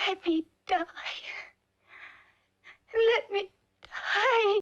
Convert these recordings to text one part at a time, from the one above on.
Let me die. Let me die.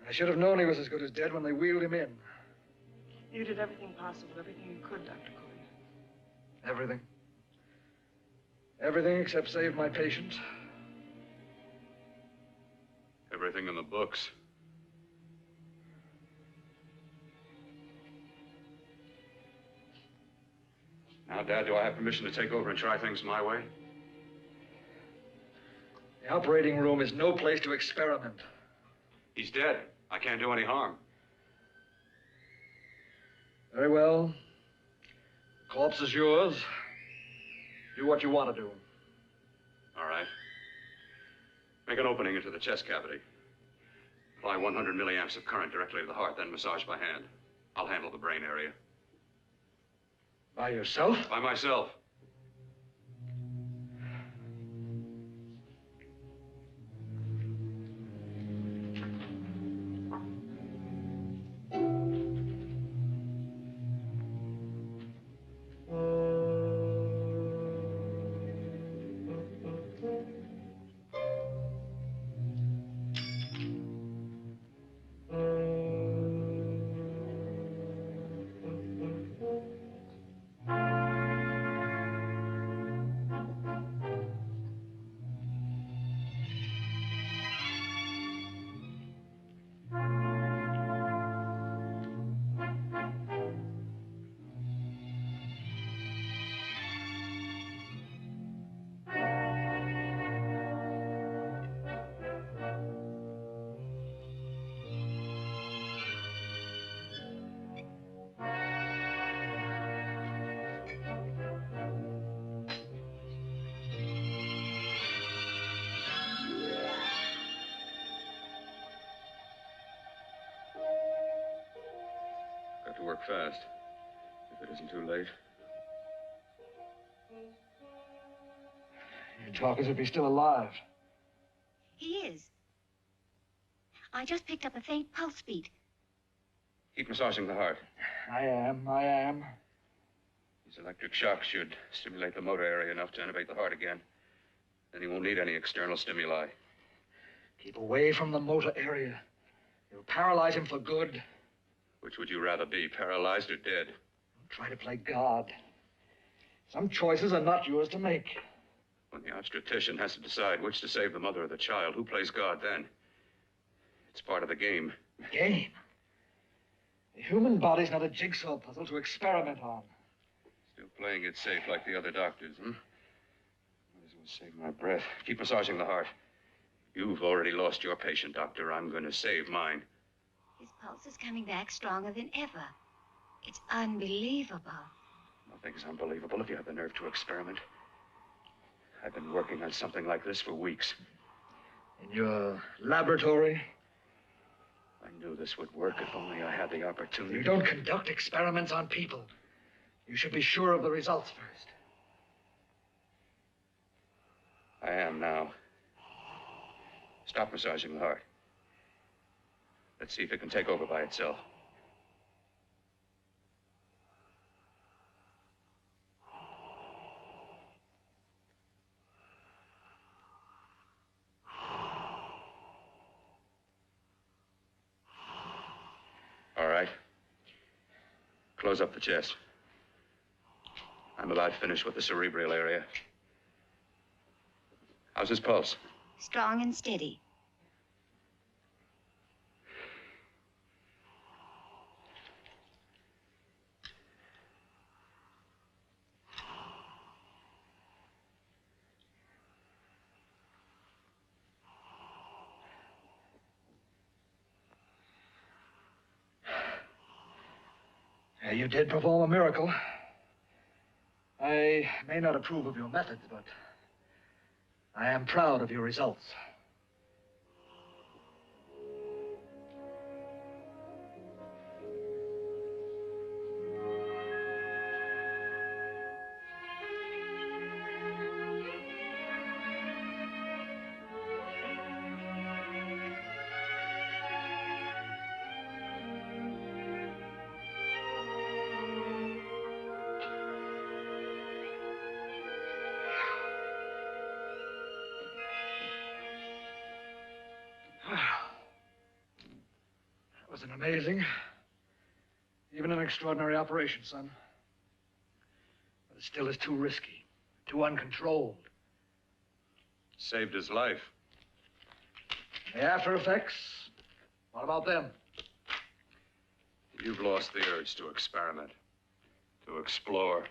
I should have known he was as good as dead when they wheeled him in. You did everything possible, everything you could, Dr. Coy. Everything. Everything except save my patient. Everything in the books. Now, Dad, do I have permission to take over and try things my way? The operating room is no place to experiment. He's dead. I can't do any harm. Very well. The corpse is yours. Do what you want to do. All right. Make an opening into the chest cavity. Apply 100 milliamps of current directly to the heart, then massage by hand. I'll handle the brain area. By yourself? By myself. Got to work fast, if it isn't too late. You talk as if he's still alive. He is. I just picked up a faint pulse beat. Keep massaging the heart. I am. These electric shocks should stimulate the motor area enough to innervate the heart again. Then he won't need any external stimuli. Keep away from the motor area. You'll paralyze him for good. Which would you rather be, paralyzed or dead? Don't try to play God. Some choices are not yours to make. When the obstetrician has to decide which to save the mother or the child, who plays God then? It's part of the game. Game? The human body's not a jigsaw puzzle to experiment on. Still playing it safe like the other doctors, hmm? Might as well save my breath. Keep massaging the heart. You've already lost your patient, Doctor. I'm going to save mine. His pulse is coming back stronger than ever. It's unbelievable. Nothing's unbelievable if you have the nerve to experiment. I've been working on something like this for weeks. In your laboratory? I knew this would work if only I had the opportunity. You don't conduct experiments on people. You should be sure of the results first. I am now. Stop massaging the heart. Let's see if it can take over by itself. All right. Close up the chest. I'm about finished with the cerebral area. How's his pulse? Strong and steady. You did perform a miracle. I may not approve of your methods, but I am proud of your results. That was an amazing, even an extraordinary operation, son. But it still is too risky, too uncontrolled. Saved his life. The after effects, what about them? You've lost the urge to experiment, to explore.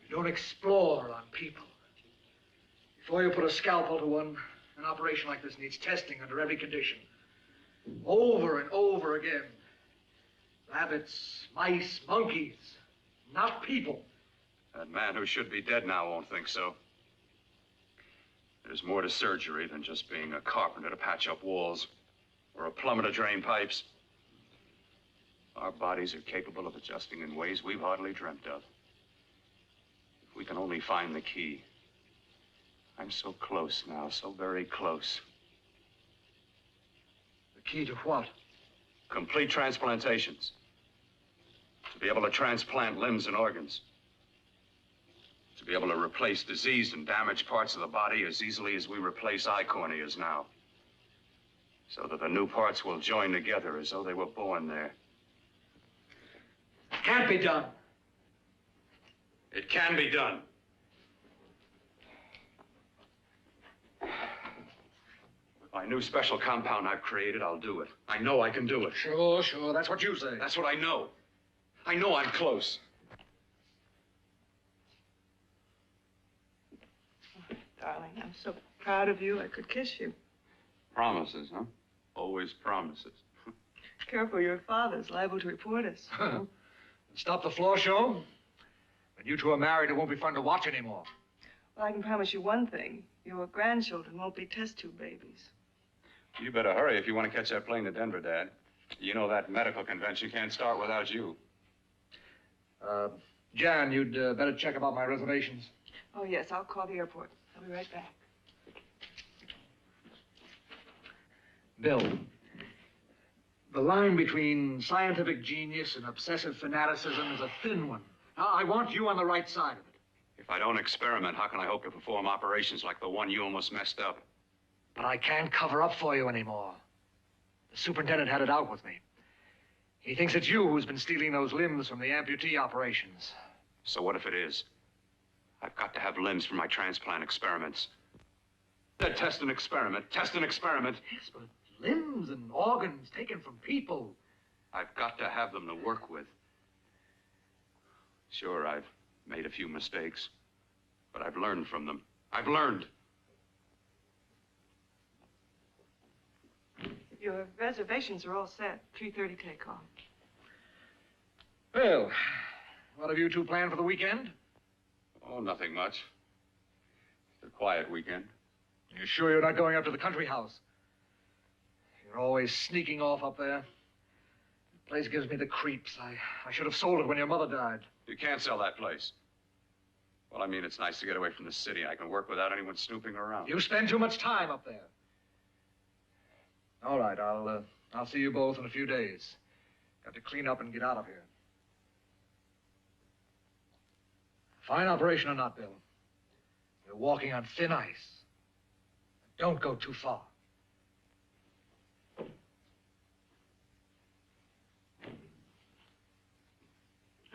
You don't explore on people. Before you put a scalpel to one, an operation like this needs testing under every condition. Over and over again. Rabbits, mice, monkeys, not people. That man who should be dead now won't think so. There's more to surgery than just being a carpenter to patch up walls or a plumber to drain pipes. Our bodies are capable of adjusting in ways we've hardly dreamt of. If we can only find the key. I'm so close now, so very close. The key to what? Complete transplantations. To be able to transplant limbs and organs. To be able to replace diseased and damaged parts of the body as easily as we replace eye corneas now. So that the new parts will join together as though they were born there. It can't be done. It can be done. With my new special compound I've created, I'll do it. I know I can do it. Sure, that's what you say. That's what I know. I know I'm close. Darling, I'm so proud of you, I could kiss you. Promises, huh? Always promises. Careful, your father's liable to report us. Stop the floor show. When you two are married, it won't be fun to watch anymore. Well, I can promise you one thing. Your grandchildren won't be test tube babies. You better hurry if you want to catch that plane to Denver, Dad. You know that medical convention can't start without you. Jan, you'd better check about my reservations. Oh, yes, I'll call the airport. I'll be right back. Bill, the line between scientific genius and obsessive fanaticism is a thin one. Now, I want you on the right side of it. If I don't experiment, how can I hope to perform operations like the one you almost messed up? But I can't cover up for you anymore. The superintendent had it out with me. He thinks it's you who's been stealing those limbs from the amputee operations. So what if it is? I've got to have limbs for my transplant experiments. Test and experiment. Test and experiment. Yes, but limbs and organs taken from people. I've got to have them to work with. Sure, I've made a few mistakes, but I've learned from them. I've learned. Your reservations are all set. 3:30 takeoff. Well, what have you two planned for the weekend? Oh, nothing much. It's a quiet weekend. You sure you're not going up to the country house? You're always sneaking off up there. The place gives me the creeps. I should have sold it when your mother died. You can't sell that place. Well, I mean, it's nice to get away from the city. I can work without anyone snooping around. You spend too much time up there. All right, I'll see you both in a few days. Got to clean up and get out of here. Fine operation or not, Bill. You're walking on thin ice. Don't go too far.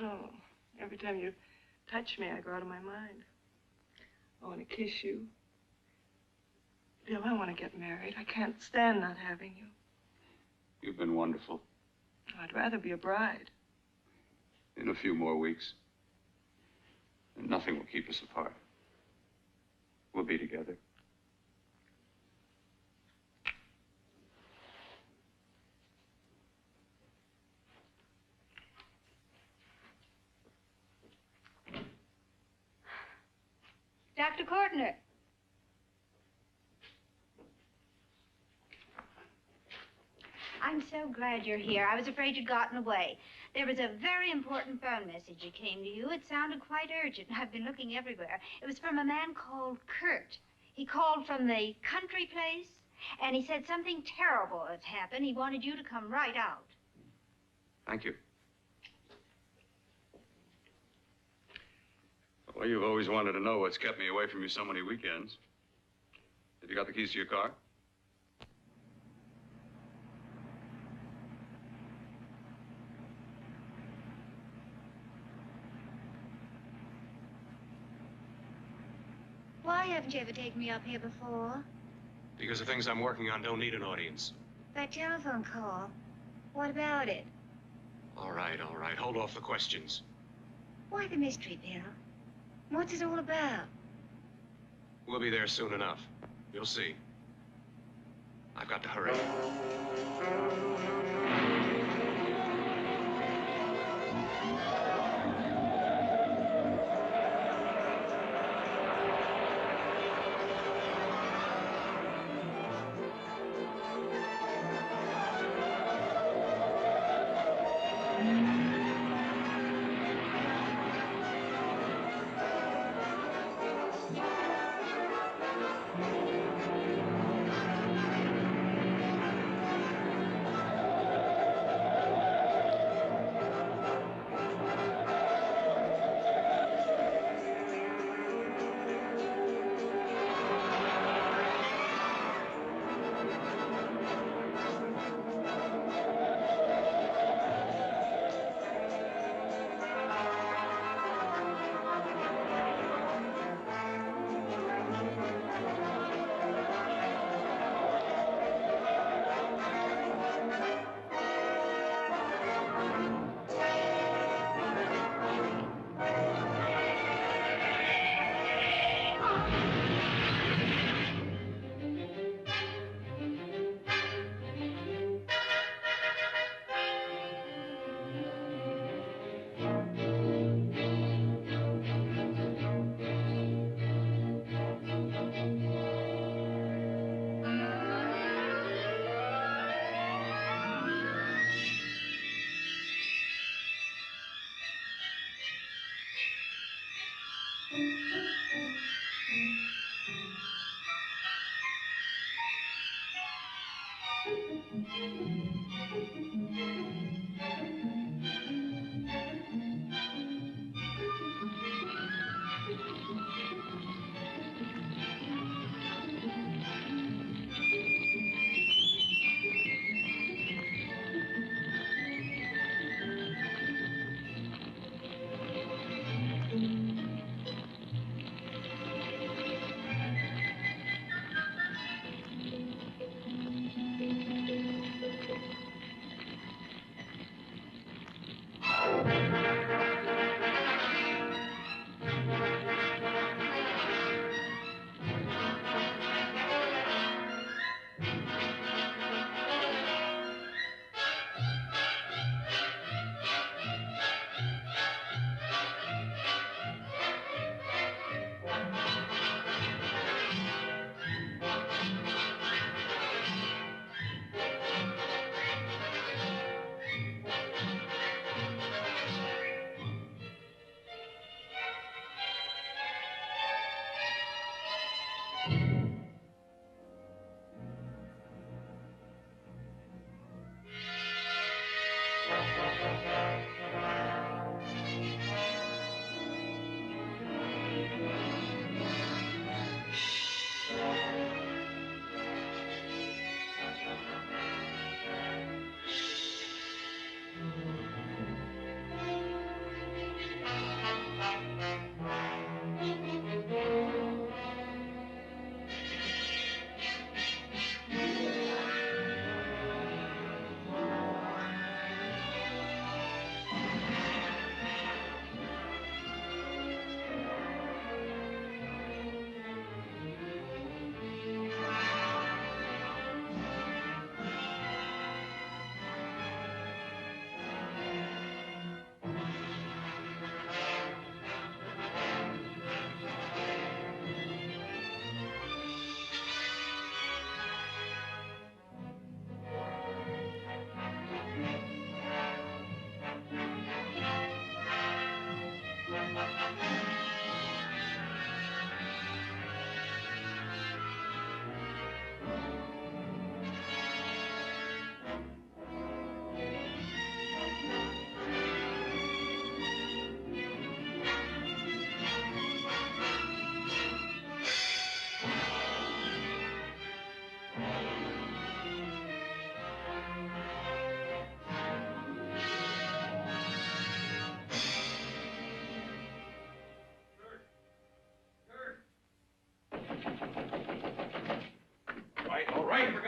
Oh, every time you touch me, I go out of my mind. I want to kiss you. Bill, I want to get married. I can't stand not having you. You've been wonderful. I'd rather be a bride. In a few more weeks. And nothing will keep us apart. We'll be together. Dr. Cordner. I'm so glad you're here. I was afraid you'd gotten away. There was a very important phone message that came to you. It sounded quite urgent. I've been looking everywhere. It was from a man called Kurt. He called from the country place, and he said something terrible has happened. He wanted you to come right out. Thank you. Well, you've always wanted to know what's kept me away from you so many weekends. Have you got the keys to your car? Why haven't you ever taken me up here before? Because the things I'm working on don't need an audience. That telephone call. What about it? All right, all right. Hold off the questions. Why the mystery, Bill? What's it all about? We'll be there soon enough. You'll see. I've got to hurry.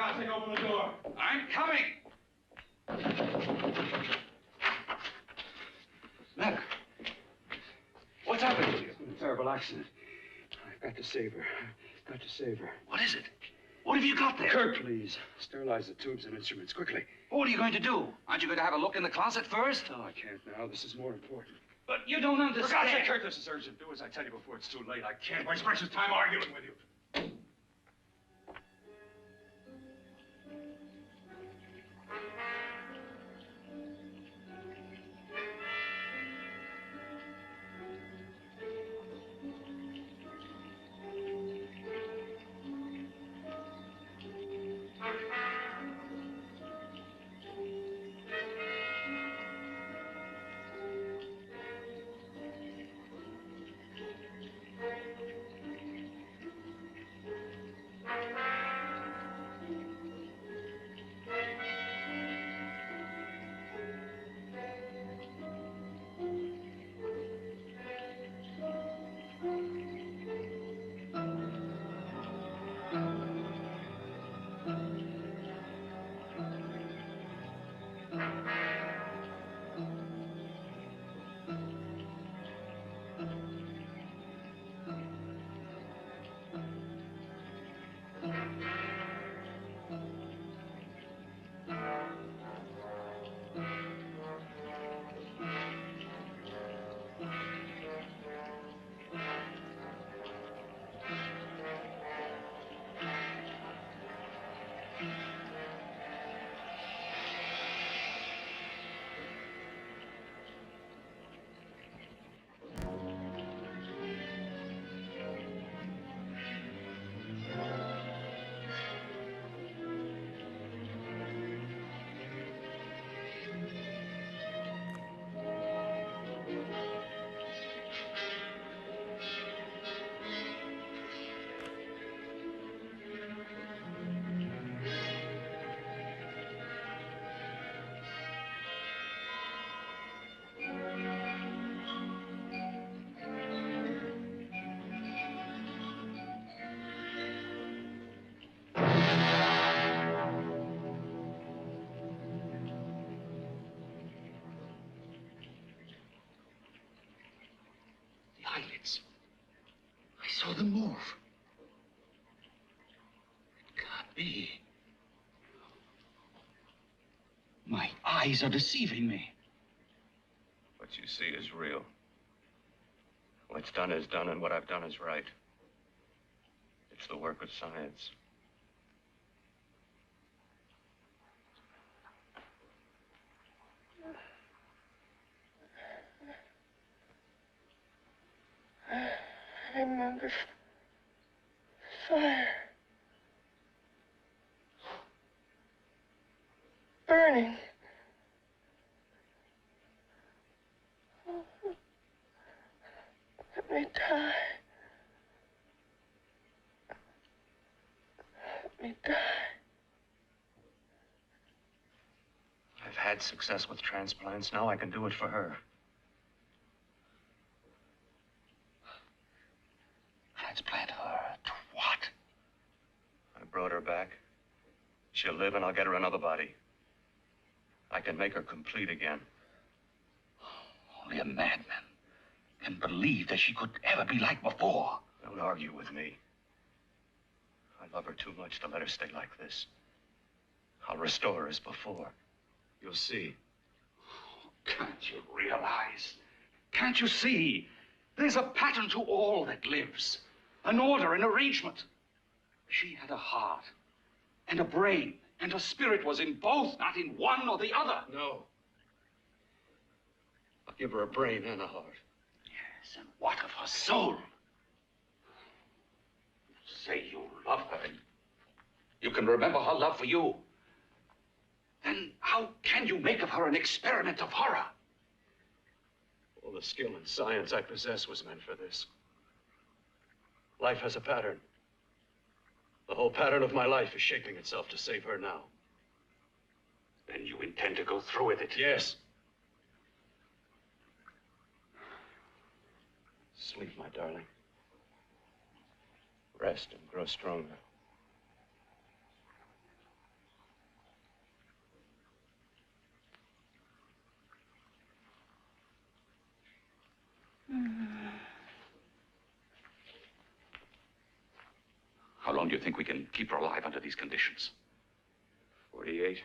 I'll take open the door. I'm coming! Mac, what's happened to you? It's been a terrible accident. I've got to save her. I've got to save her. What is it? What have you got there? Kirk, please. Sterilize the tubes and instruments quickly. What are you going to do? Aren't you going to have a look in the closet first? No, I can't now. This is more important. But you don't understand. For God's sake, Kirk, this is urgent. Do as I tell you before it's too late. I can't waste precious time arguing with you. Eyelids. I saw them move. It can't be. My eyes are deceiving me. What you see is real. What's done is done, and what I've done is right. It's the work of science. I remember fire. Burning. Let me die. Let me die. I've had success with transplants. Now I can do it for her. Transplant her to what? I brought her back. She'll live, and I'll get her another body. I can make her complete again. Only a madman can believe that she could ever be like before. Don't argue with me. I love her too much to let her stay like this. I'll restore her as before. You'll see. Can't you realize? Can't you see? There's a pattern to all that lives. An order, an arrangement. She had a heart and a brain, and her spirit was in both, not in one or the other. No. I'll give her a brain and a heart. Yes, and what of her soul? You say you love her, and you can remember her love for you. Then how can you make of her an experiment of horror? All the skill and science I possess was meant for this. Life has a pattern. The whole pattern of my life is shaping itself to save her now. Then you intend to go through with it? Yes. Sleep, my darling. Rest and grow stronger. How long do you think we can keep her alive under these conditions? 48.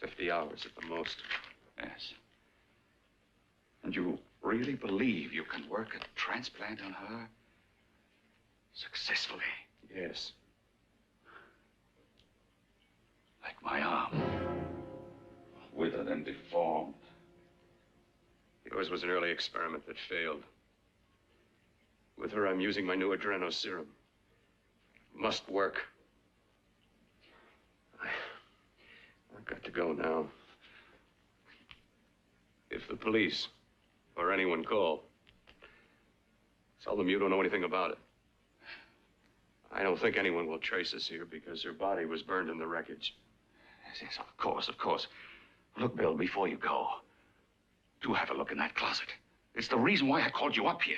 50 hours at the most. Yes. And you really believe you can work a transplant on her? Successfully? Yes. Like my arm. Withered and deformed. Yours was an early experiment that failed. With her, I'm using my new adreno serum. Must work. I've got to go now. If the police or anyone call, tell them you don't know anything about it. I don't think anyone will trace us here because her body was burned in the wreckage. Yes, of course, of course. Look, Bill, before you go, do have a look in that closet. It's the reason why I called you up here.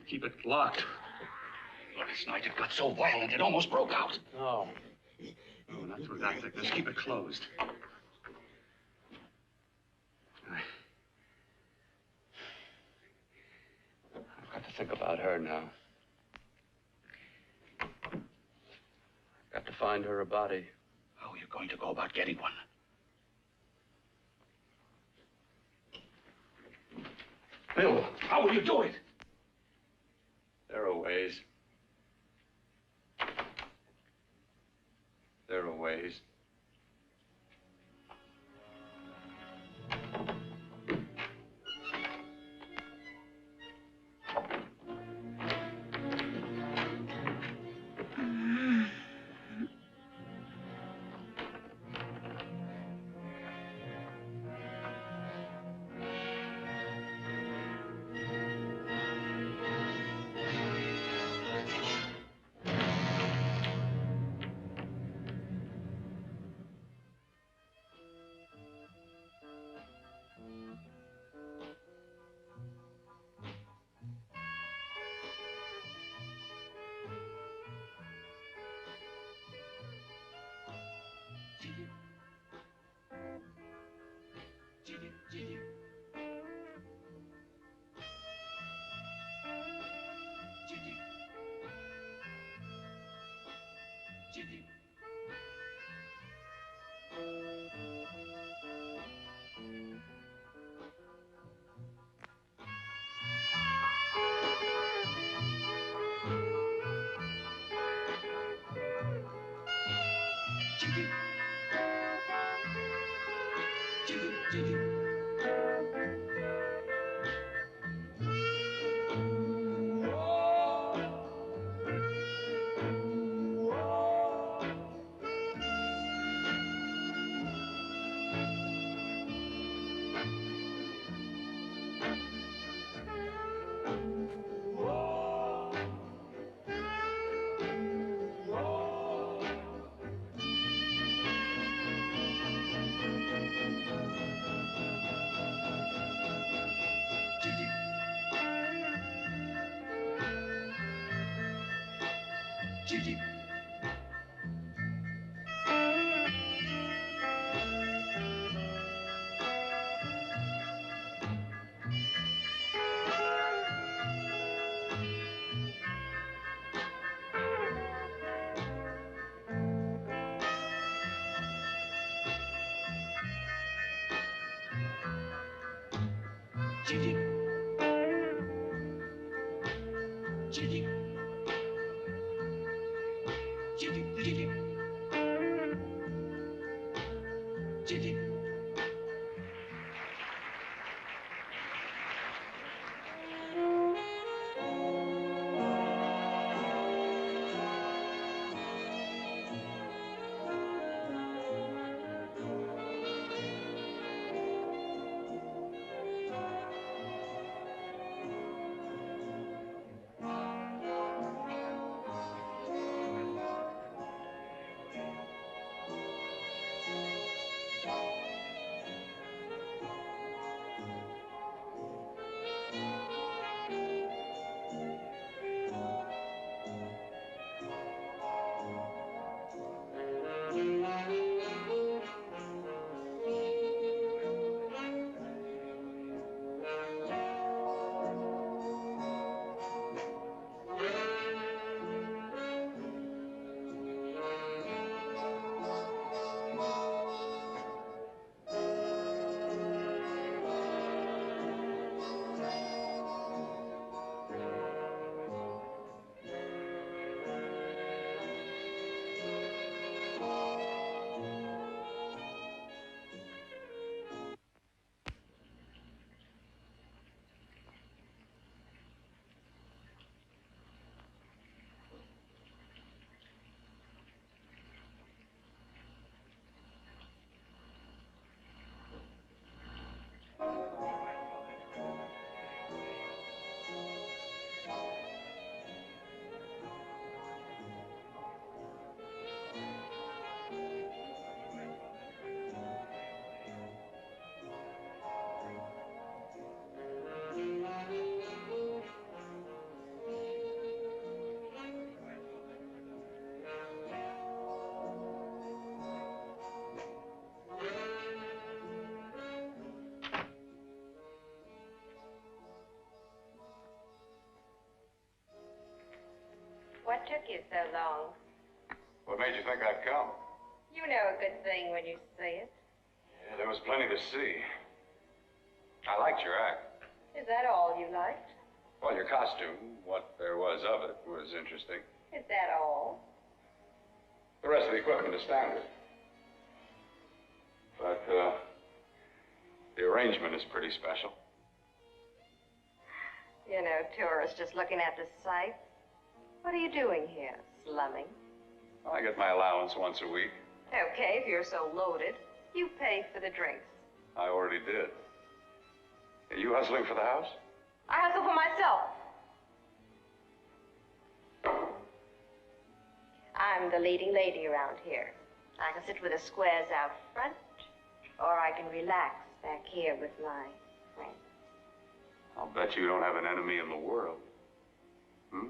Keep it locked. Last night it got so violent it almost broke out. No. No, not through that thickness. Keep it closed. I've got to think about her now. I've got to find her a body. How are you going to go about getting one? Bill, how will you do it? There are ways. There are ways. What took you so long? What made you think I'd come? You know a good thing when you see it. Yeah, there was plenty to see. I liked your act. Is that all you liked? Well, your costume, what there was of it, was interesting. Is that all? The rest of the equipment is standard. But, the arrangement is pretty special. You know, tourists just looking at the sights. What are you doing here? Slumming? I get my allowance once a week. Okay, if you're so loaded, you pay for the drinks. I already did. Are you hustling for the house? I hustle for myself. I'm the leading lady around here. I can sit with the squares out front, or I can relax back here with my friends. I'll bet you don't have an enemy in the world. Hmm?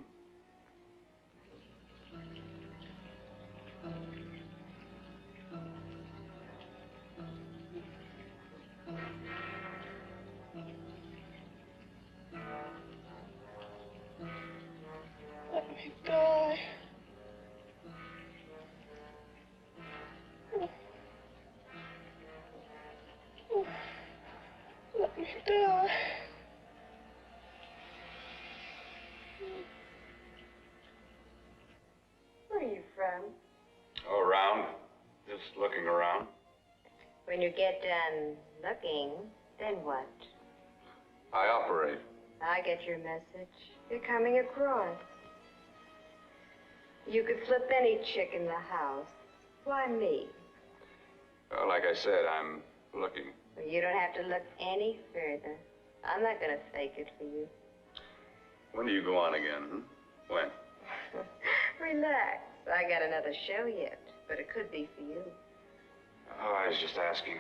Let me die. Let me die. Where are you from? Oh, around. Just looking around. When you get done looking, then what? I operate. I get your message. You're coming across. You could flip any chick in the house. Why me? Well, like I said, I'm looking. Well, you don't have to look any further. I'm not going to fake it for you. When do you go on again? When? Relax. I got another show yet, but it could be for you. Oh, I was just asking.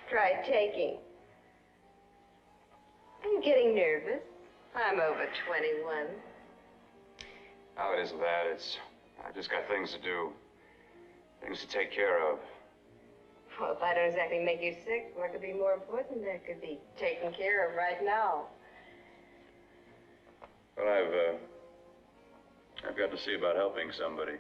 Try taking. Are you getting nervous? I'm over 21. Oh, it isn't that. I've just got things to do. Things to take care of. Well, if I don't exactly make you sick, what could be more important that could be taken care of right now? Well, I've got to see about helping somebody.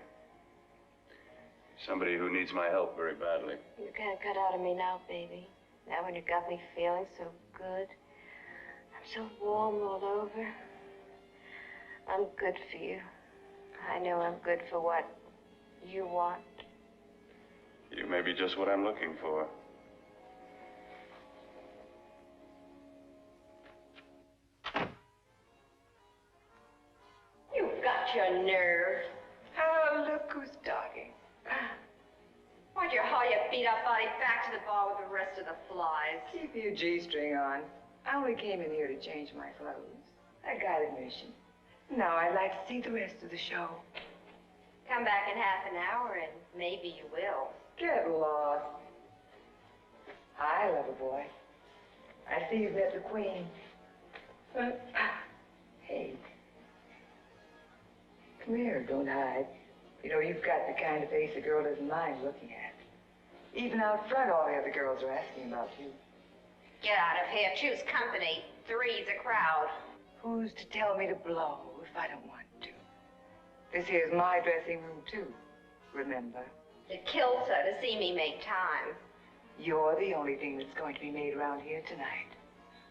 Somebody who needs my help very badly. You can't cut out of me now, baby. Now when you got me feeling so good. I'm so warm all over. I'm good for you. I know I'm good for what you want. You may be just what I'm looking for. You've got your nerve. Oh, look who's talking. Why'd you haul your beat-up body back to the bar with the rest of the flies? Keep your G-string on. I only came in here to change my clothes. I got admission. Now I'd like to see the rest of the show. Come back in half an hour and maybe you will. Get lost. Hi, lover boy. I see you've met the queen. Hey. Come here, don't hide. You know, you've got the kind of face a girl doesn't mind looking at. Even out front, all the other girls are asking about you. Get out of here. Choose company. Three's a crowd. Who's to tell me to blow if I don't want to? This here's my dressing room, too. Remember? It kills her to see me make time. You're the only thing that's going to be made around here tonight.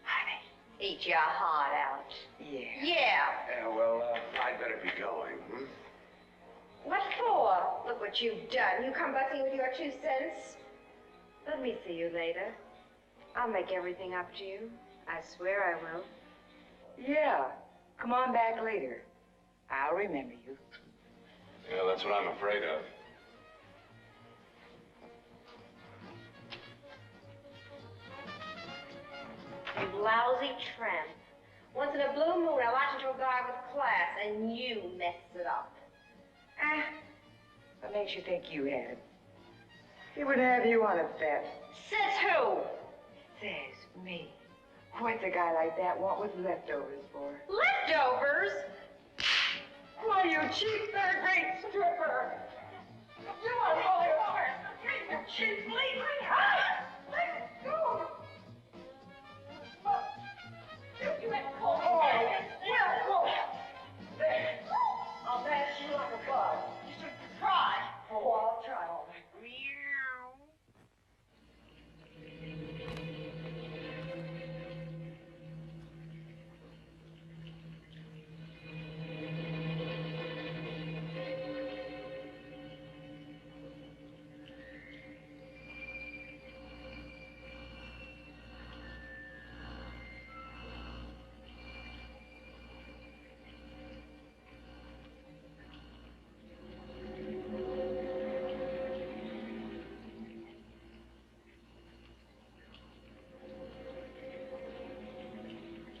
Honey. Eat your heart out. Yeah. Yeah. Yeah, well, I'd better be going. What for? Look what you've done. You come busting with your 2 cents. Let me see you later. I'll make everything up to you. I swear I will. Yeah. Come on back later. I'll remember you. Yeah, that's what I'm afraid of. You lousy tramp. Once in a blue moon, I watched into a guy with class, and you messed it up. What makes you think you had? He would have you on a bet. Says who? Says me. What's a guy like that want with leftovers for? Leftovers? Why, you cheap third-rate stripper! You are holy water! You cheap bleeding high! Let go! You went cold. Oh, well, go. There.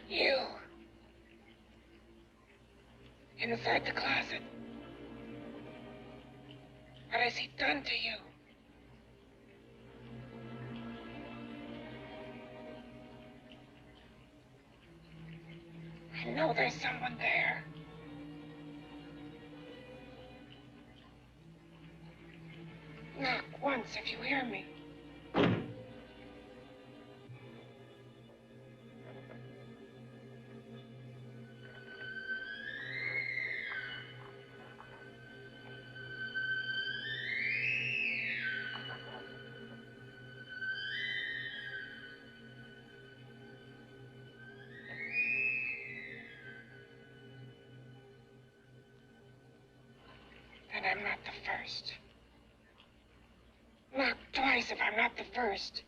You. Inside the closet. What has he done to you? I know there's someone there. Knock once if you hear me. Then I'm not the first. Knock twice if I'm not the first.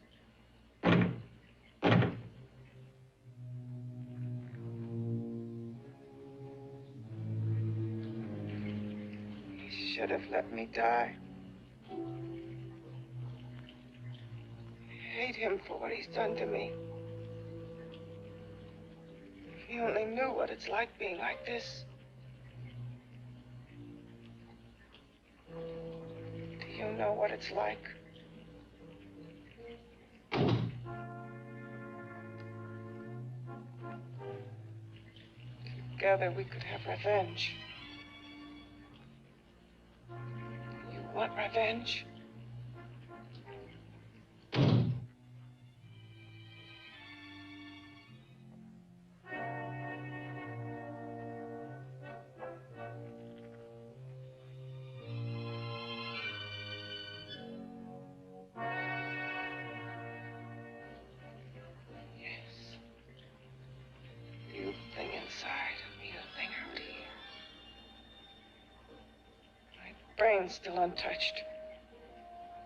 He should have let me die. I hate him for what he's done to me. If he only knew what it's like being like this. Do you know what it's like? Together we could have revenge. You want revenge? Brain's still untouched.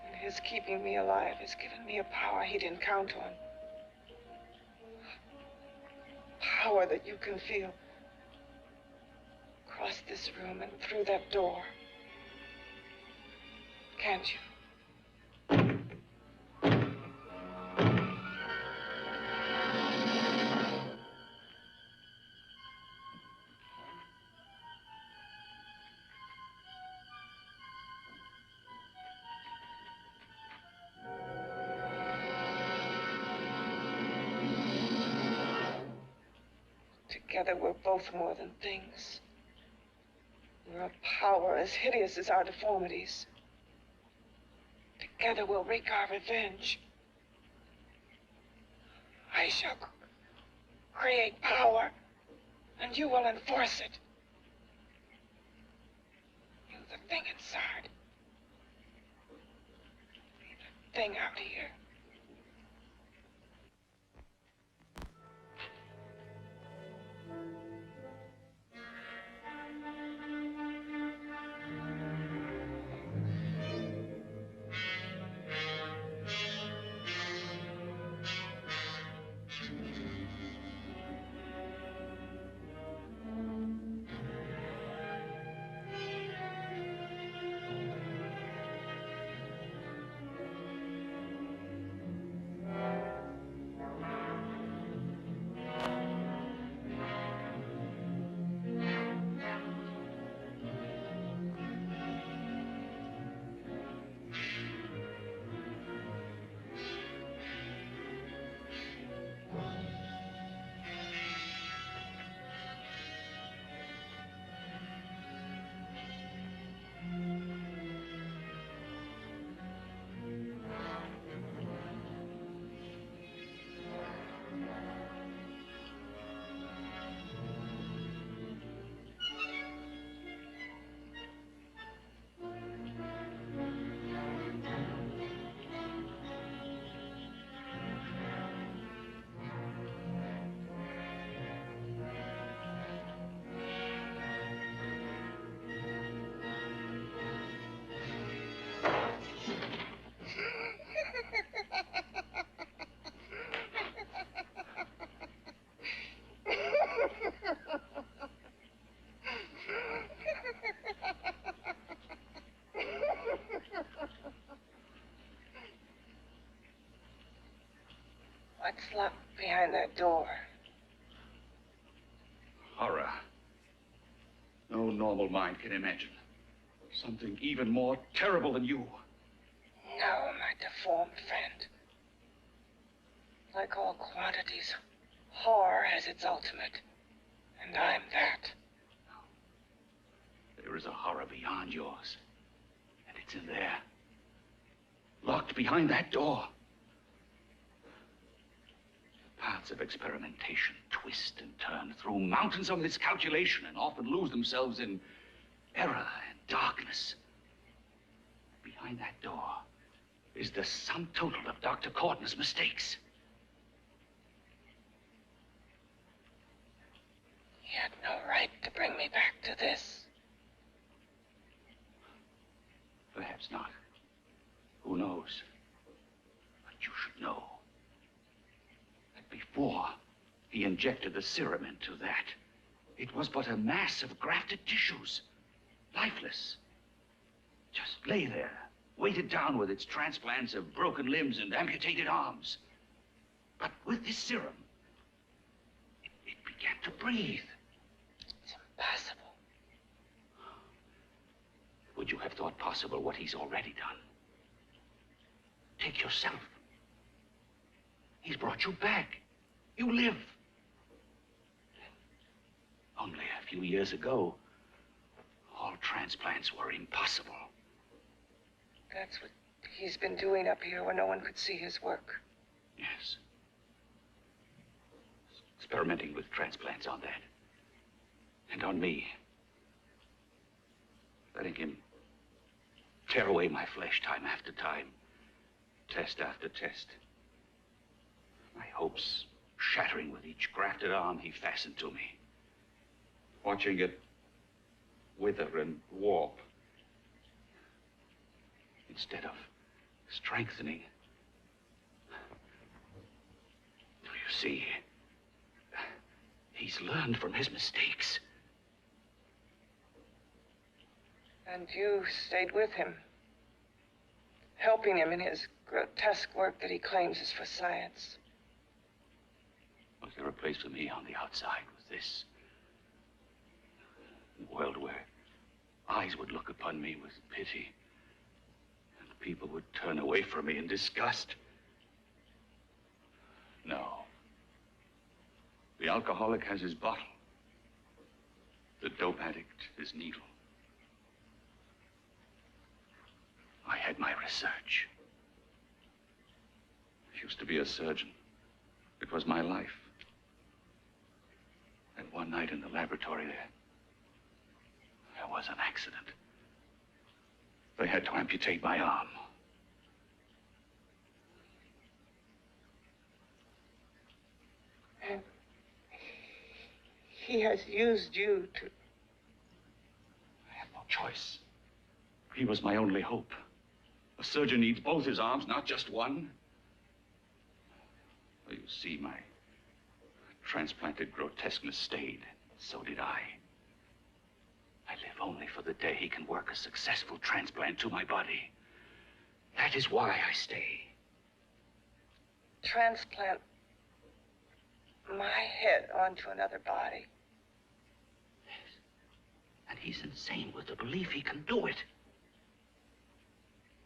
And his keeping me alive has given me a power he didn't count on. Power that you can feel. Across this room and through that door. Can't you? Together, we're both more than things. We're a power as hideous as our deformities. Together, we'll wreak our revenge. I shall create power, and you will enforce it. You, the thing inside. Be the thing out here. What's locked behind that door? horror. No normal mind can imagine something even more terrible than you. No, my deformed friend. Like all quantities, horror has its ultimate. And I'm that. There is a horror beyond yours. And it's in there. Locked behind that door. Paths of experimentation twist and turn through mountains of miscalculation and often lose themselves in error and darkness. Behind that door is the sum total of Dr. Corton's mistakes. He had no right to bring me back to this. Perhaps not. Who knows? But you should know that before he injected the serum into that, it was but a mass of grafted tissues, lifeless. Just lay there, weighted down with its transplants of broken limbs and amputated arms. But with this serum, it began to breathe. It's impossible. Would you have thought possible what he's already done? Take yourself. He's brought you back. You live. Only a few years ago, all transplants were impossible. That's what he's been doing up here where no one could see his work. Yes. Experimenting with transplants on that. And on me. Letting him tear away my flesh time after time. Test after test. My hopes shattering with each grafted arm he fastened to me. Watching it wither and warp. Instead of strengthening. Do you see? He's learned from his mistakes. And you stayed with him, helping him in his grotesque work that he claims is for science. Was there a place for me on the outside with this? A world where eyes would look upon me with pity, and people would turn away from me in disgust? No. The alcoholic has his bottle. The dope addict his needle. I had my research. I used to be a surgeon. It was my life. And one night in the laboratory there was an accident. They had to amputate my arm. And he has used you to... I had no choice. He was my only hope. A surgeon needs both his arms, not just one. Well, you see, my transplanted grotesqueness stayed. So did I. I live only for the day he can work a successful transplant to my body. That is why I stay. Transplant my head onto another body. Yes. And he's insane with the belief he can do it.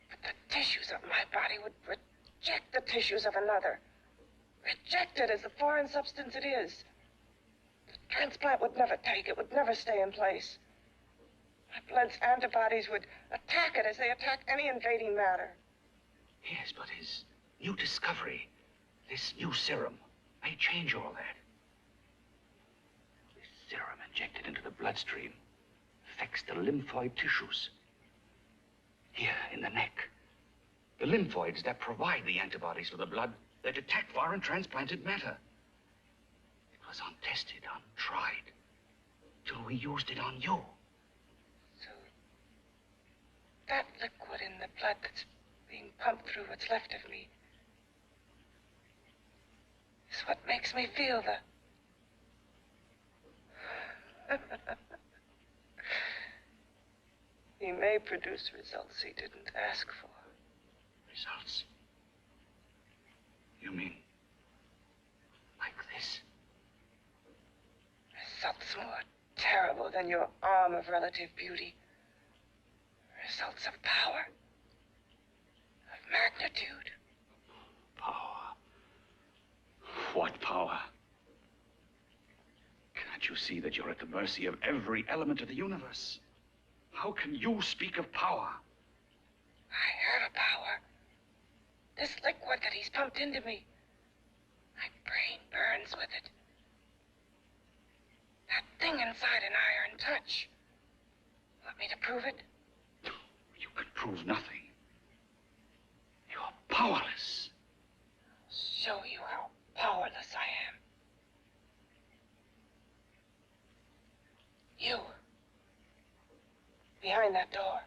But the tissues of my body would reject the tissues of another. Reject it as the foreign substance it is. The transplant would never take it, would never stay in place. My blood's antibodies would attack it as they attack any invading matter. Yes, but his new discovery, this new serum, may change all that. This serum injected into the bloodstream affects the lymphoid tissues. Here in the neck, the lymphoids that provide the antibodies for the blood that attack foreign transplanted matter. It was untested, untried, till we used it on you. So that liquid in the blood that's being pumped through what's left of me is what makes me feel the... He may produce results he didn't ask for. Results? You mean like this? Results more than your arm of relative beauty. Results of power, of magnitude. Power. What power? Can't you see that you're at the mercy of every element of the universe? How can you speak of power? I heard of power. This liquid that he's pumped into me. My brain burns with it. That thing inside an iron touch. Want me to prove it? You can prove nothing. You're powerless. I'll show you how powerless I am. You. Behind that door.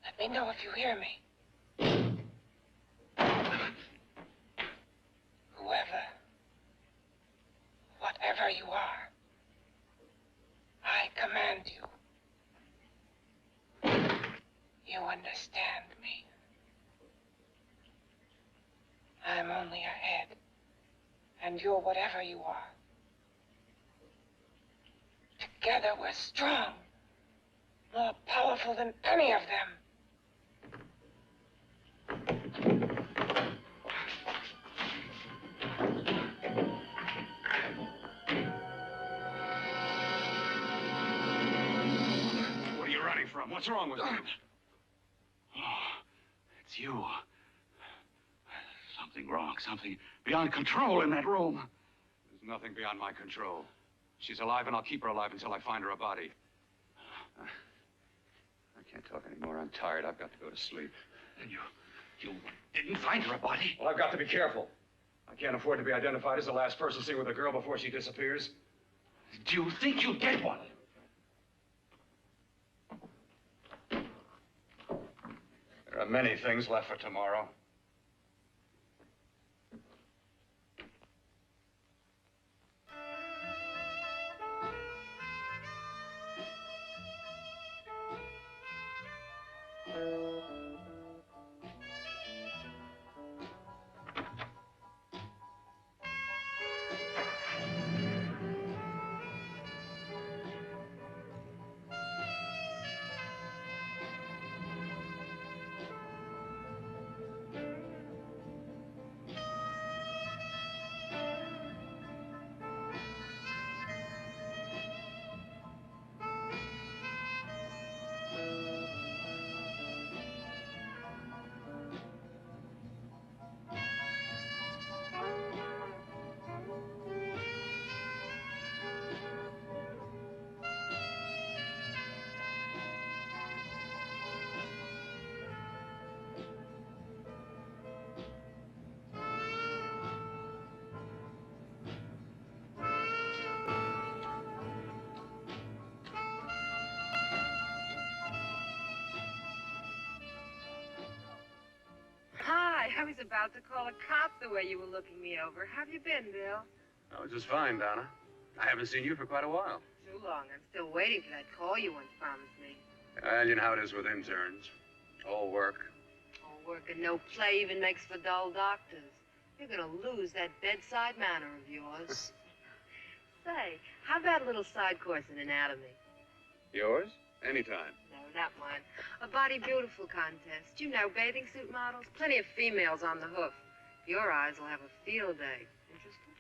Let me know if you hear me. Whoever, whatever you are, I command you. You understand me. I'm only a head, and you're whatever you are. Together we're strong, more powerful than any of them. What are you running from? What's wrong with you? Oh, it's you. Something wrong, something beyond control in that room. There's nothing beyond my control. She's alive, and I'll keep her alive until I find her a body. I can't talk anymore. I'm tired. I've got to go to sleep. And you didn't find her a body? Well, I've got to be careful. I can't afford to be identified as the last person seen with a girl before she disappears. Do you think you'll get one? There are many things left for tomorrow. I was about to call a cop the way you were looking me over. How have you been, Bill? Oh, just fine, Donna. I haven't seen you for quite a while. Too long. I'm still waiting for that call you once promised me. Well, you know how it is with interns. All work. All work and no play even makes for dull doctors. You're gonna lose that bedside manner of yours. Say, how about a little side course in anatomy? Yours? Anytime. No, not mine. A body beautiful contest. You know, bathing suit models. Plenty of females on the hoof. Your eyes will have a field day. Interested?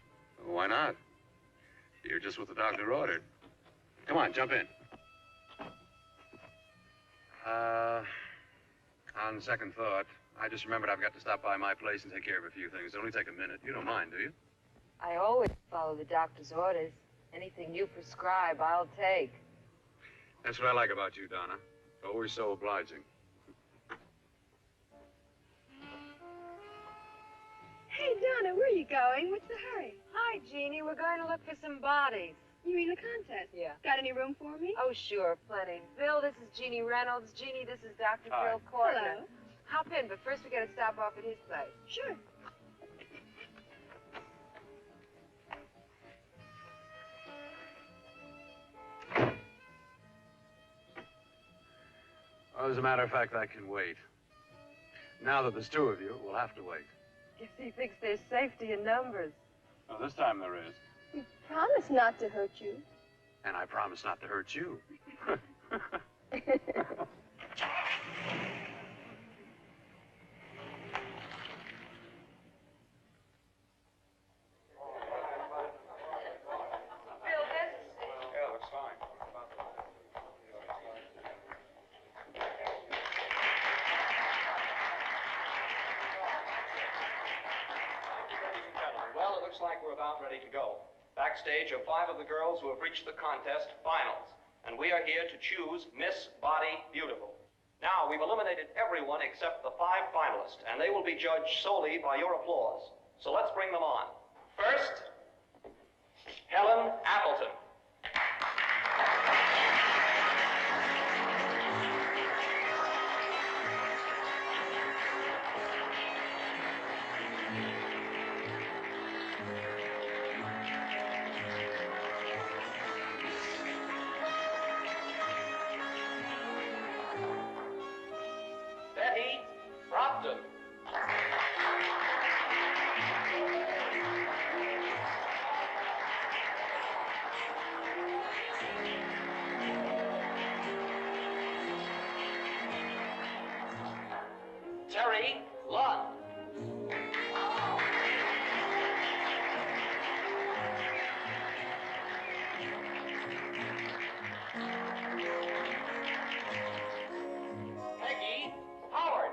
Well, why not? You're just what the doctor ordered. Come on, jump in. On second thought, I just remembered I've got to stop by my place and take care of a few things. It'll only take a minute. You don't mind, do you? I always follow the doctor's orders. Anything you prescribe, I'll take. That's what I like about you, Donna. Always so obliging. Hey, Donna, where are you going? What's the hurry? Hi, Jeannie. We're going to look for some bodies. You mean the contest? Yeah. Got any room for me? Oh, sure, plenty. Bill, this is Jeannie Reynolds. Jeannie, this is Dr. Hi. Bill Cortner. Hello. Hop in, but first we got to stop off at his place. Sure. Well, as a matter of fact, I can wait. Now that there's two of you, we'll have to wait. Guess he thinks there's safety in numbers. Well, this time there is. You promised not to hurt you. And I promise not to hurt you. Well, it looks like we're about ready to go. Backstage are 5 of the girls who have reached the contest finals, and we are here to choose Miss Body Beautiful. Now, we've eliminated everyone except the 5 finalists, and they will be judged solely by your applause. So let's bring them on. First, Helen Appleton. Betty Brockton. Terry Lund. Peggy Howard.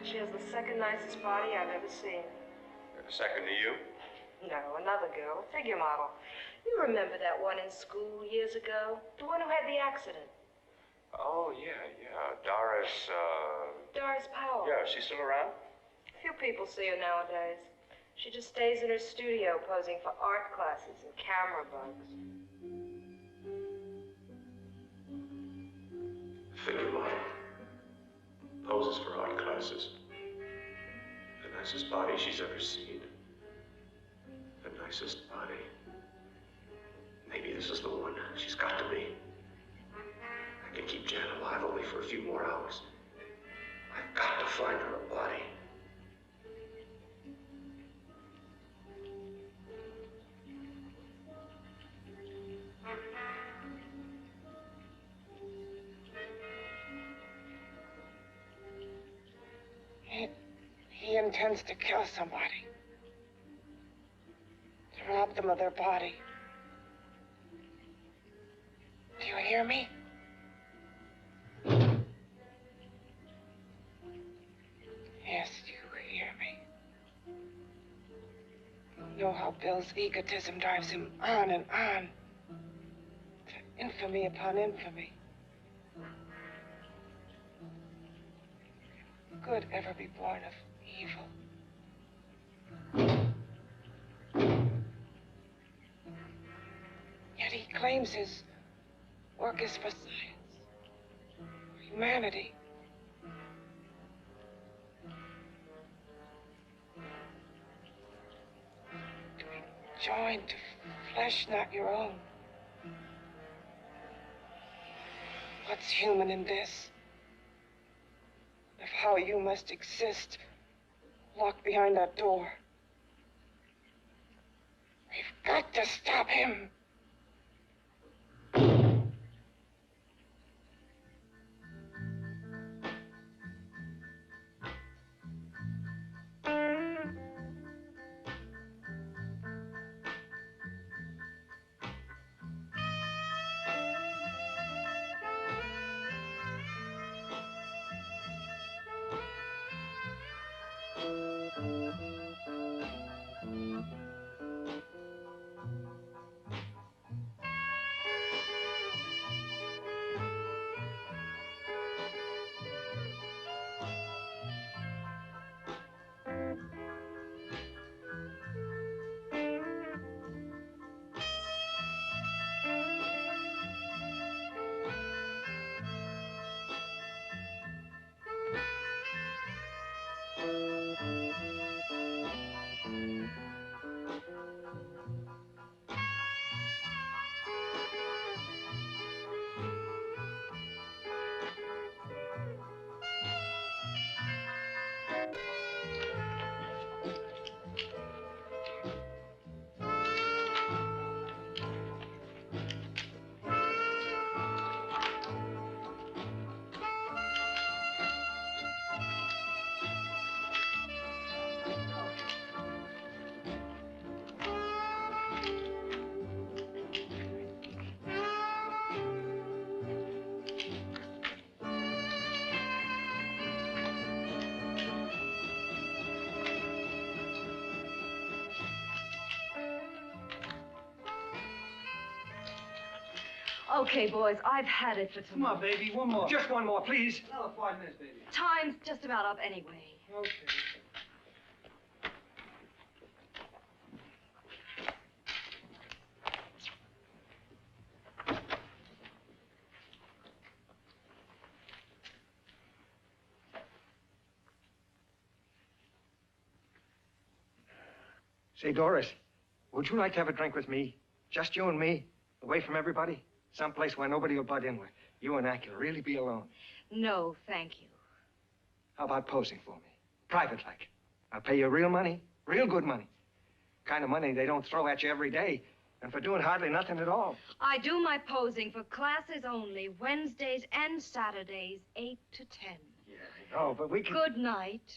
She has the second nicest body I've ever seen. Second to you? No, another girl, a figure model. You remember that one in school years ago? The one who had the accident. Oh, yeah. Doris, Doris Powell. Yeah, she's still around? Few people see her nowadays. She just stays in her studio posing for art classes and camera bugs. Figure model. Poses for art classes. The nicest body she's ever seen. The nicest body. Maybe this is the one. She's got to be. I can keep Jan alive only for a few more hours. I've got to find her a body. He intends to kill somebody. To rob them of their body. Do you hear me? Yes, you hear me. You know how Bill's egotism drives him on and on. To infamy upon infamy. Good ever be born of evil? Yet he claims his work is for science, for humanity. To be joined to flesh not your own. What's human in this? Of how you must exist, locked behind that door. We've got to stop him. Okay, boys, I've had it for Come tonight. on, baby, one more. Just one more, please. Another 5 minutes, baby. Time's just about up anyway. Okay. Say, Doris, would you like to have a drink with me? Just you and me, away from everybody? Someplace where nobody will butt in, where you and I can really be alone. No, thank you. How about posing for me? Private like. I'll pay you real money, real good money. Kind of money they don't throw at you every day, and for doing hardly nothing at all. I do my posing for classes only, Wednesdays and Saturdays, 8 to 10. Yeah, I know, but we can... Good night.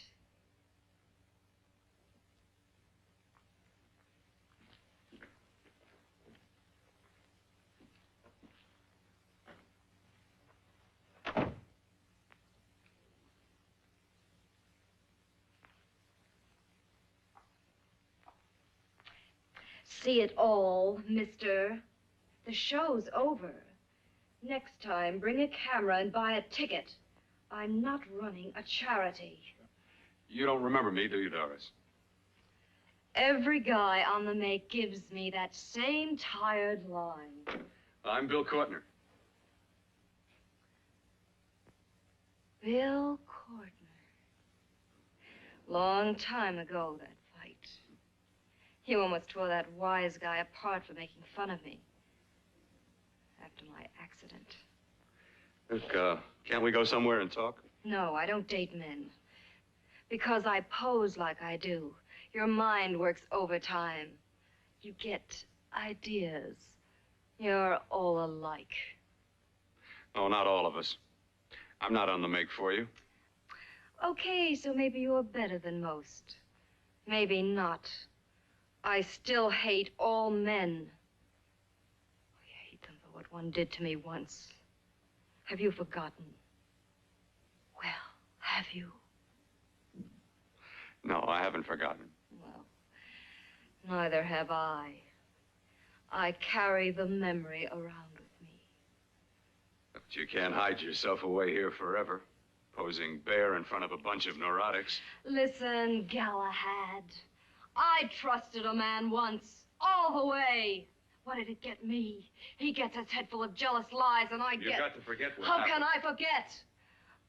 See it all, mister. The show's over. Next time, bring a camera and buy a ticket. I'm not running a charity. You don't remember me, do you, Doris? Every guy on the make gives me that same tired line. I'm Bill Courtner. Bill Courtner. Long time ago, that fight. You almost tore that wise guy apart for making fun of me. After my accident. Look, can't we go somewhere and talk? No, I don't date men. Because I pose like I do. Your mind works overtime. You get ideas. You're all alike. Oh, not all of us. I'm not on the make for you. Okay, so maybe you're better than most. Maybe not. I still hate all men. I hate them for what one did to me once. Have you forgotten? Well, have you? No, I haven't forgotten. Well, neither have I. I carry the memory around with me. But you can't hide yourself away here forever, posing bare in front of a bunch of neurotics. Listen, Galahad. I trusted a man once, all the way. What did it get me? He gets his head full of jealous lies, and I get... You've got to forget what How happened. can I forget?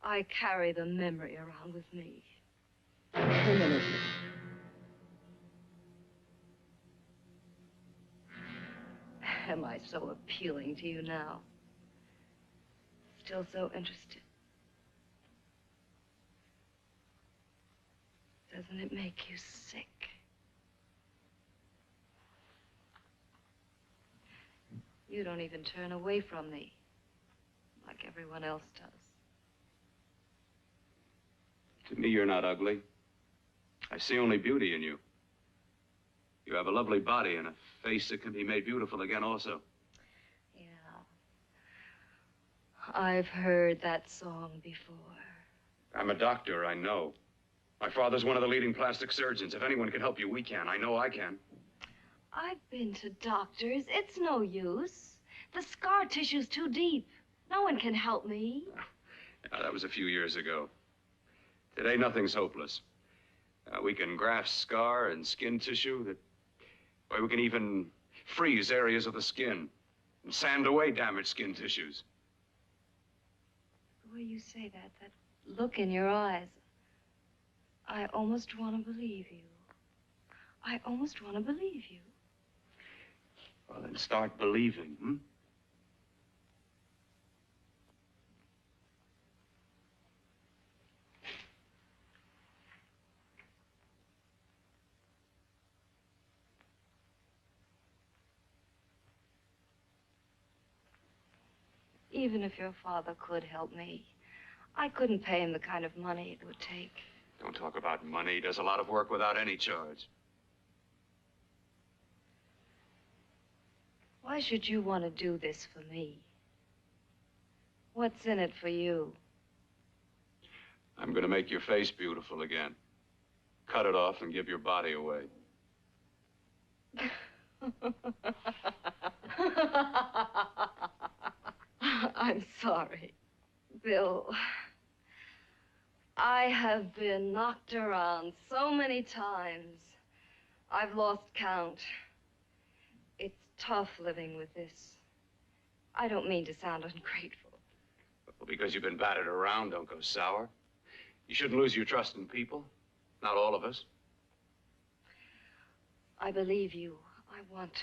I carry the memory around with me. Am I so appealing to you now? Still so interested? Doesn't it make you sick? You don't even turn away from me, like everyone else does. To me, you're not ugly. I see only beauty in you. You have a lovely body and a face that can be made beautiful again also. Yeah. I've heard that song before. I'm a doctor, I know. My father's one of the leading plastic surgeons. If anyone can help you, we can. I know I can. I've been to doctors. It's no use. The scar tissue's too deep. No one can help me. Yeah, that was a few years ago. Today, nothing's hopeless. We can graft scar and skin tissue that... Well, we can even freeze areas of the skin and sand away damaged skin tissues. The way you say that, that look in your eyes, I almost want to believe you. I almost want to believe you. Well, then start believing, hmm? Even if your father could help me, I couldn't pay him the kind of money it would take. Don't talk about money. He does a lot of work without any charge. Why should you want to do this for me? What's in it for you? I'm going to make your face beautiful again. Cut it off and give your body away. sorry. Bill, I have been knocked around so many times. I've lost count. It's tough living with this. I don't mean to sound ungrateful. Well, because you've been battered around, don't go sour. You shouldn't lose your trust in people. Not all of us. I believe you. I want to.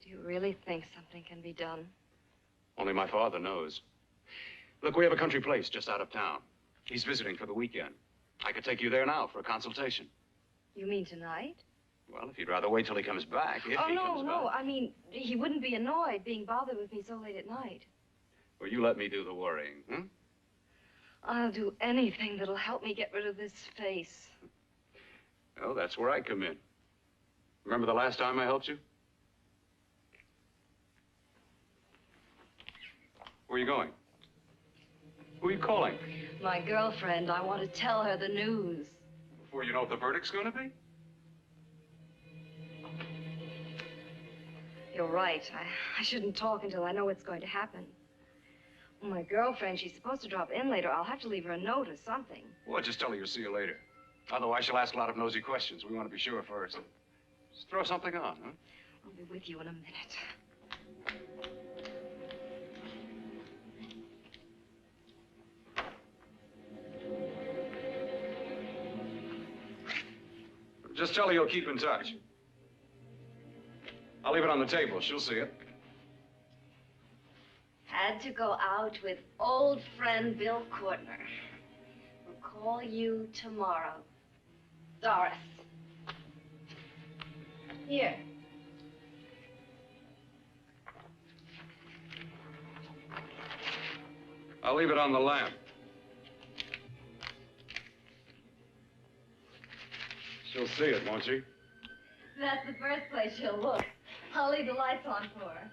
Do you really think something can be done? Only my father knows. Look, we have a country place just out of town. He's visiting for the weekend. I could take you there now for a consultation. You mean tonight? Well, if you'd rather wait till he comes back, if he comes back. No. I mean, he wouldn't be annoyed being bothered with me so late at night. Well, you let me do the worrying, hmm? I'll do anything that'll help me get rid of this face. Well, that's where I come in. Remember the last time I helped you? Where are you going? Who are you calling? My girlfriend. I want to tell her the news. Before you know what the verdict's going to be? You're right. I shouldn't talk until I know what's going to happen. My girlfriend, she's supposed to drop in later. I'll have to leave her a note or something. Well, just tell her you'll see you later. Otherwise, she'll ask a lot of nosy questions. We want to be sure first. Just throw something on, huh? I'll be with you in a minute. Just tell her you'll keep in touch. I'll leave it on the table. She'll see it. Had to go out with old friend Bill Courtner. We'll call you tomorrow. Doris. Here. I'll leave it on the lamp. She'll see it, won't she? That's the first place she'll look. I'll leave the lights on for her.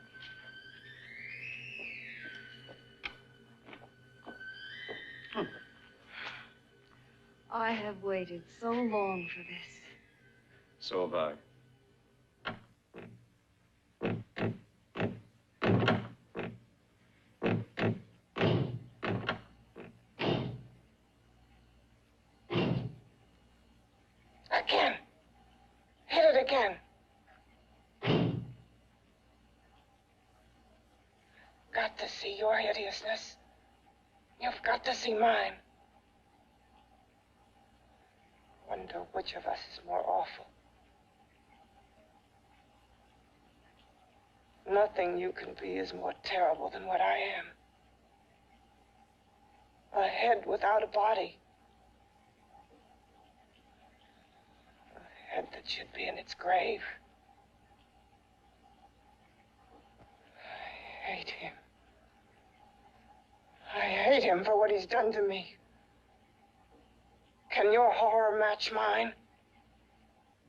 I have waited so long for this. So have I. Again. Hit it again. Got to see your hideousness. You've got to see mine. Wonder which of us is more awful. Nothing you can be is more terrible than what I am. A head without a body. A head that should be in its grave. I hate him. I hate him for what he's done to me. Can your horror match mine?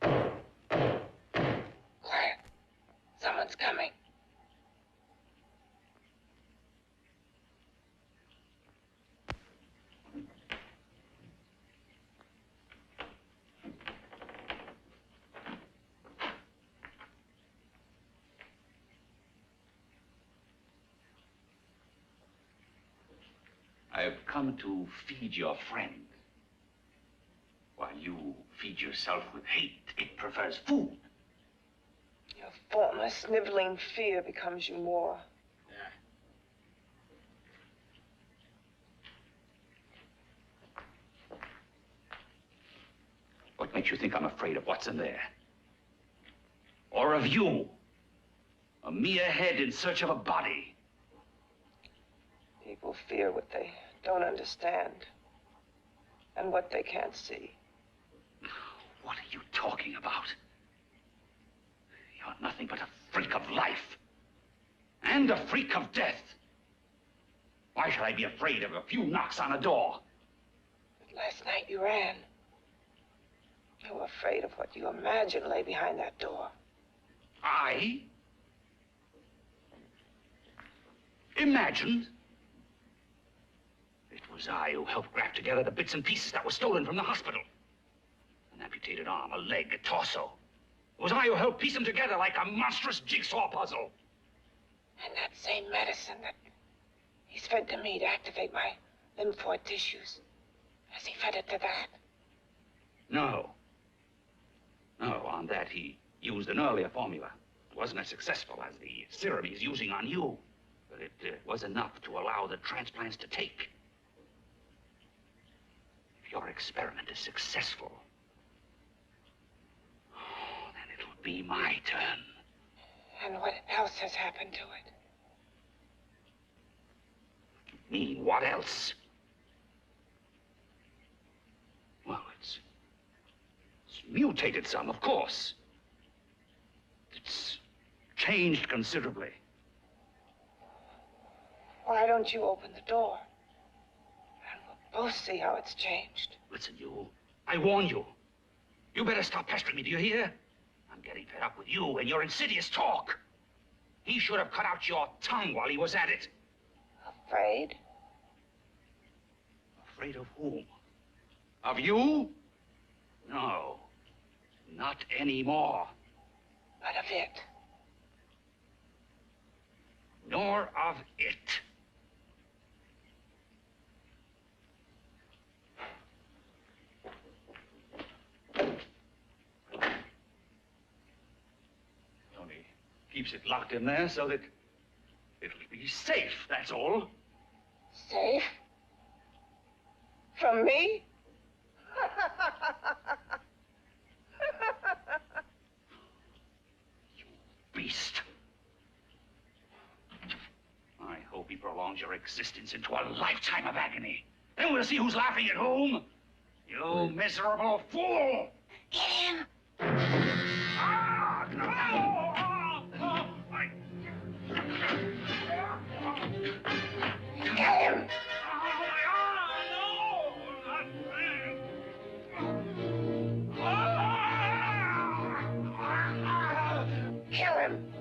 Quiet. Someone's coming. I've come to feed your friend. While you feed yourself with hate, it prefers food. Your former sniveling fear becomes you more. What makes you think I'm afraid of what's in there? Or of you? A mere head in search of a body. People fear what they don't understand and what they can't see. What are you talking about? You're nothing but a freak of life. And a freak of death. Why should I be afraid of a few knocks on a door? But last night you ran. You were afraid of what you imagined lay behind that door. I? Imagined? It was I who helped graft together the bits and pieces that were stolen from the hospital. An amputated arm, a leg, a torso. It was I who helped piece them together like a monstrous jigsaw puzzle. And that same medicine that he's fed to me to activate my lymphoid tissues. Has he fed it to that? No. No, on that he used an earlier formula. It wasn't as successful as the serum he's using on you, but it was enough to allow the transplants to take. If your experiment is successful, then it'll be my turn. And what else has happened to it? You mean, what else? Well, it's mutated some, of course. It's changed considerably. Why don't you open the door? And we'll both see how it's changed. Listen, you. I warned you. You better stop pestering me, do you hear? I'm getting fed up with you and your insidious talk. He should have cut out your tongue while he was at it. Afraid? Afraid of whom? Of you? No. Not anymore. But of it. Nor of it. Only keeps it locked in there so that it'll be safe, that's all. Safe? From me? Beast. I hope he prolongs your existence into a lifetime of agony. Then we'll see who's laughing at whom. You miserable fool! Get him! Ah, Get him! Kill him!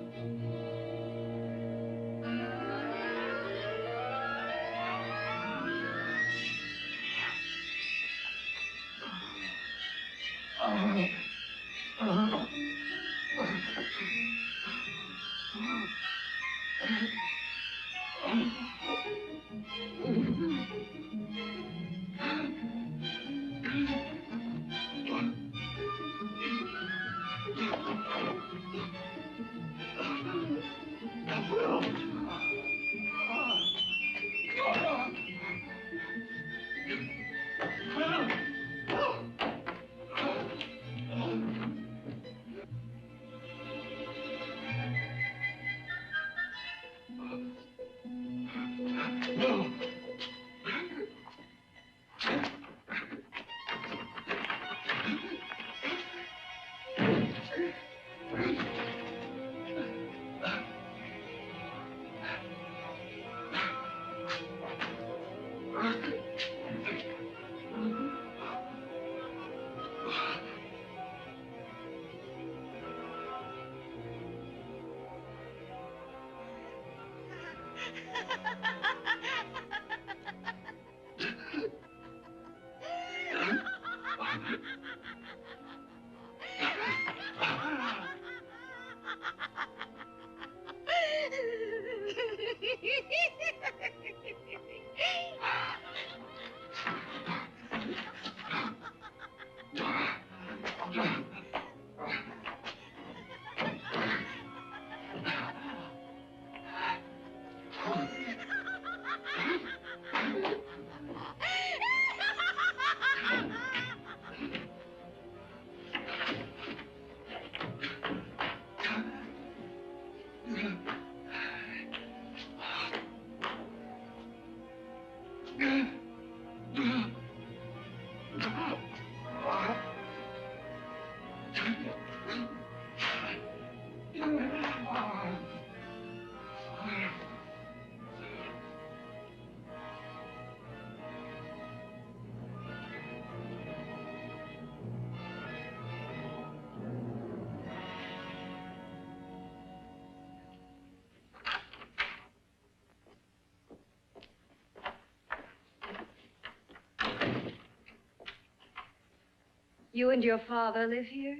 You and your father live here?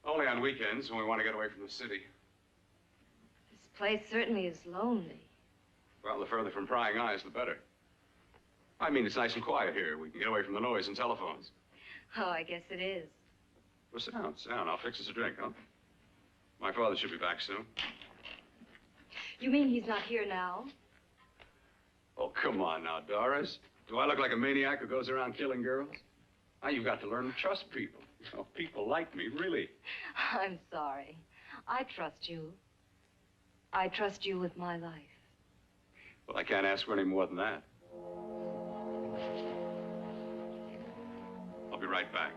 Only on weekends when we want to get away from the city. This place certainly is lonely. Well, the further from prying eyes, the better. I mean, it's nice and quiet here. We can get away from the noise and telephones. Oh, I guess it is. Well, sit down, sit down. I'll fix us a drink, huh? My father should be back soon. You mean he's not here now? Oh, come on now, Doris. Do I look like a maniac who goes around killing girls? Now, you've got to learn to trust people. Oh, people like me, really. I'm sorry. I trust you. I trust you with my life. Well, I can't ask for any more than that. I'll be right back.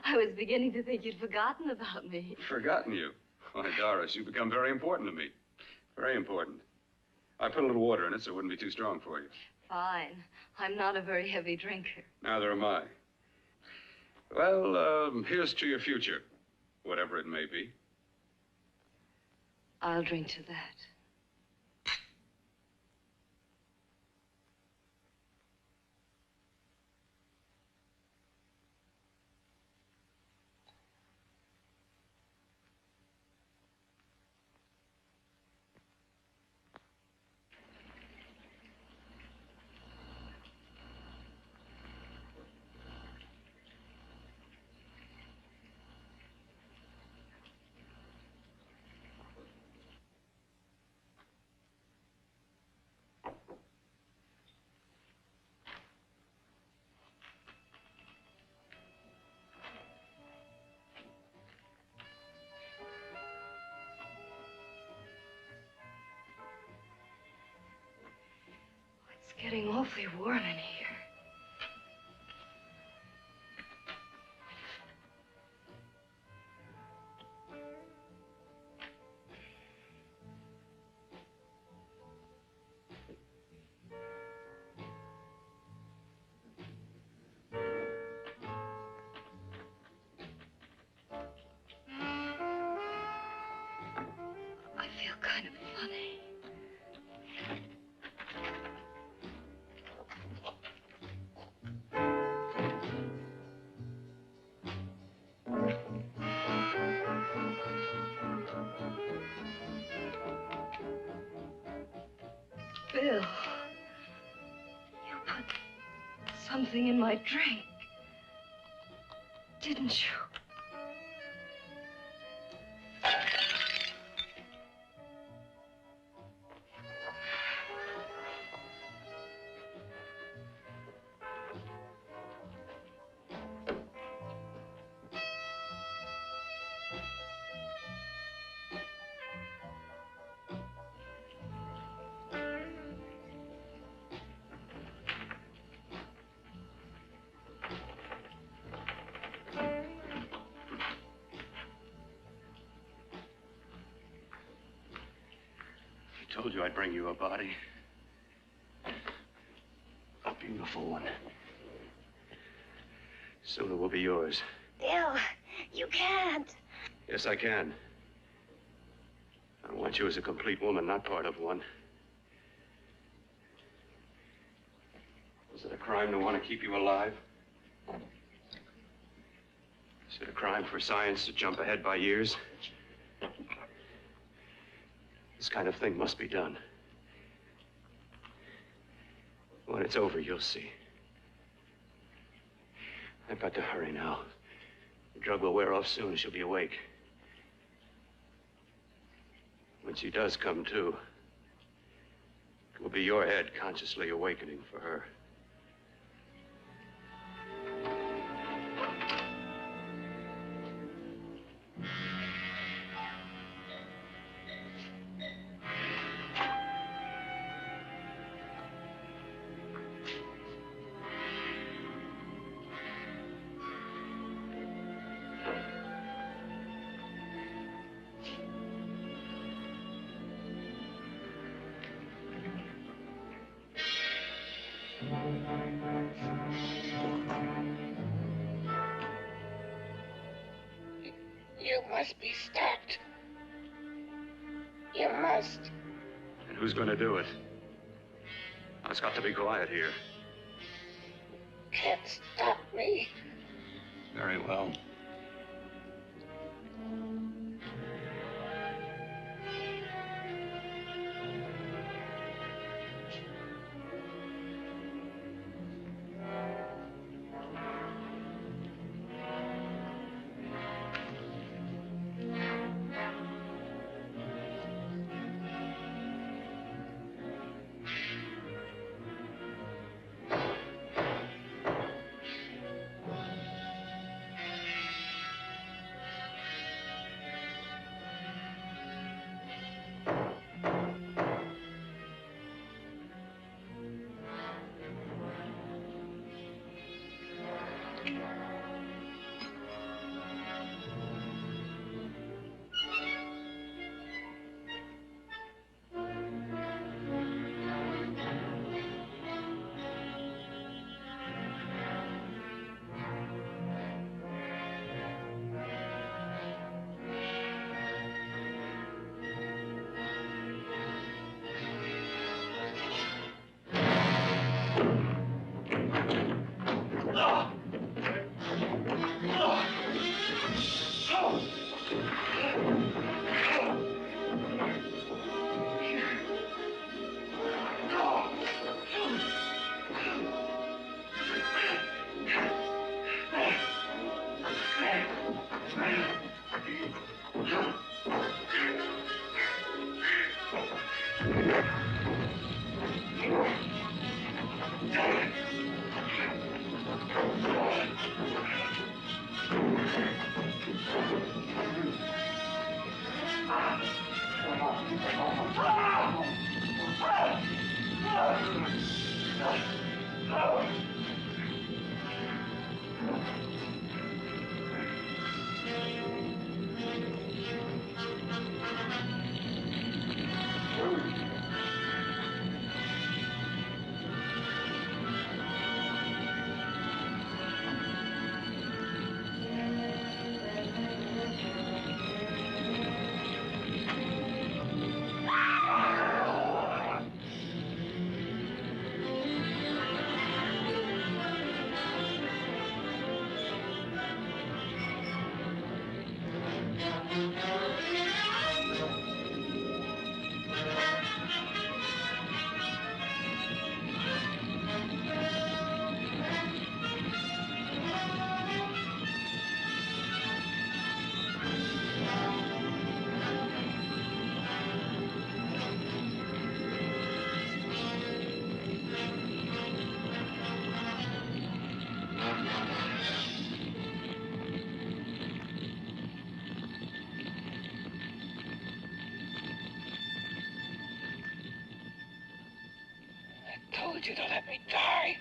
I was beginning to think you'd forgotten about me. Forgotten you? Why, Doris, you've become very important to me. Very important. I put a little water in it so it wouldn't be too strong for you. Fine. I'm not a very heavy drinker. Neither am I. Well, here's to your future, whatever it may be. I'll drink to that. It's getting awfully warm in here. kind of funny. Bill, you put something in my drink, didn't you? I told you I'd bring you a body. A beautiful one. Soon it will be yours. Bill, you can't. Yes, I can. I want you as a complete woman, not part of one. Is it a crime to want to keep you alive? Is it a crime for science to jump ahead by years? This kind of thing must be done. When it's over, you'll see. I've got to hurry now. The drug will wear off soon. She'll be awake. When she does come to, it will be your head consciously awakening for her. You must be stopped. You must. And who's going to do it? It's got to be quiet here. Can't stop me. Very well. told you to let me die.